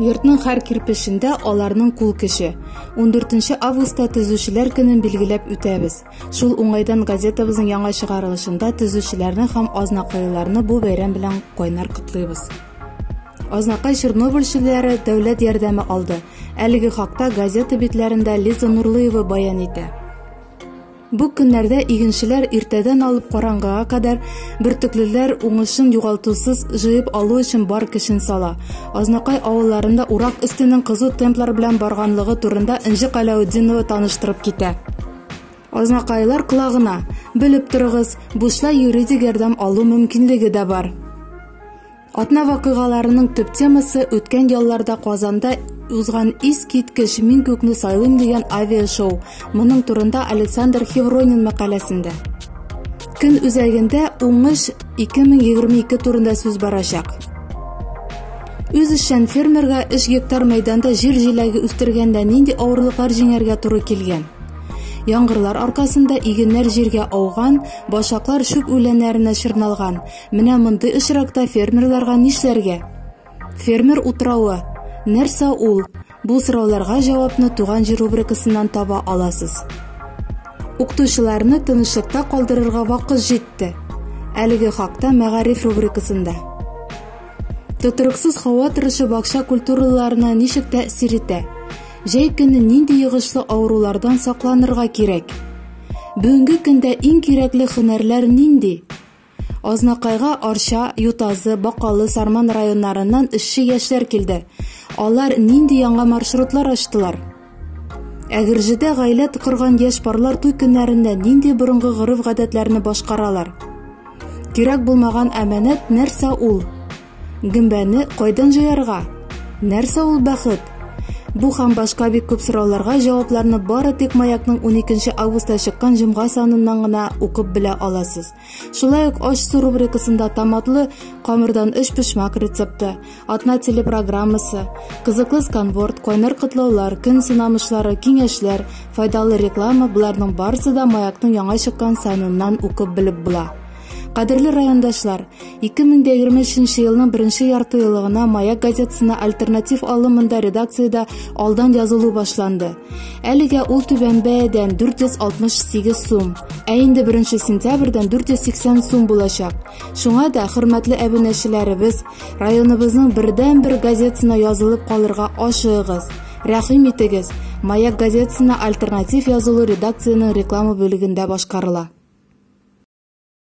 Йортның һәр кирпешендә аларның кул көче. 14 августта төзүчеләр көнен билгеләп үтәбез. Шул уңайдан газетабызның яңа чыгарылышында төзүчеләрне һәм азнакайларны бу бәйрәм белән кайнар котлыйбыз. Азнакай Чернобыльчеләре дәүләт ярдәме алды. Әлеге хакта газета битләрендә Лиза Нурлыева баян итә. Бу көннәрдә игенчеләр иртәдән алып караңгыга кадәр бөртеклеләр уңышын югалтусыз җыеп алу өчен бар көчен сала. Азнакай авылларында урак өстенең кызу темплар белән барганлыгы турында Инҗи Калауддинова таныштырып китә. Азнакайлар кылагына: "Белеп торыгыз, бушлай юридик ярдәм алу мөмкинлеге дә бар." Атна вакыйгаларының төп темасы үткән елларда Казанда узган искиткеч "Мин күкне сайлыйм" дигән авиашоу. Моның турында Александр Хевронин мәкаләсендә. Көн үзәгендә уңыш 2022 турында сүз барачак. Үзешчән фермерга 3 гектар мәйданда җир җиләге үстергәндә нинди авырлыклар җиңәргә туры килгән? Яңгырлар аркасында игеннәр җиргә ауган, башаклар шүп үләннәренә чорналган. Менә мондый очракта фермерларга нишләргә? Фермер утрауы. Нәрсә ул? Бу сорауларга җавапны туган җир рубрикасыннан таба аласыз. Укытучыларны тынычлыкта калдырырга вакыт җитте. Әлеге хакта мәгариф рубрикасында. Тотрыксыз һава торышы бакча культураларына ничек тәэсир итә? Җәй көне нинди йогышлы авырулардан сакланырга кирәк? Бүгенге көндә иң кирәкле һөнәрләр нинди? Азнакайга Арча, Ютазы, Бакалы, Сарман районнарыннан эшче яшьләр килде. Алар нинди яңа маршрутлар ачтылар? Әгерҗедә гаилә корган яшь парлар туй көннәрендә нинди борынгы горыф-гадәтләрне башкаралар? Кирәк булмаган әманәт нәрсә ул? Гөмбәне кайдан җыярга? Нәрсә ул бәхет? Бу һәм башка бик күп сорауларга җавапларны бары тик Маякның 12 августта чыккан җомга саныннан гына укып белә аласыз. Шулай ук аш су рубрикасында томатлы камырдан эш пешмак рецепты, атна телепрограммасы, кызыклы сканворд, кайнар котлаулар, көн сынамышлары, киңәшләр, файдалы реклама — буларның барысы да Маякның яңа чыккан саныннан укып белеп була. Кадерле райондашлар, 2023 елның 1 яртыйлыгына Маяк газетасына альтернатив алымында редакциядә алдан язылу башланды. Әлегә ул түбән бәядән 468 сум, ә инде 1 сентябрьдән 480 сум булачак. Шуңа да, хөрмәтле әбүнәчеләребез, районыбызның бердән-бер газетасына язылып калырга ашыгыгыз. Рәхим итегез. Маяк газетасына альтернатив язылу редакциянең реклама бүлегендә башкарыла.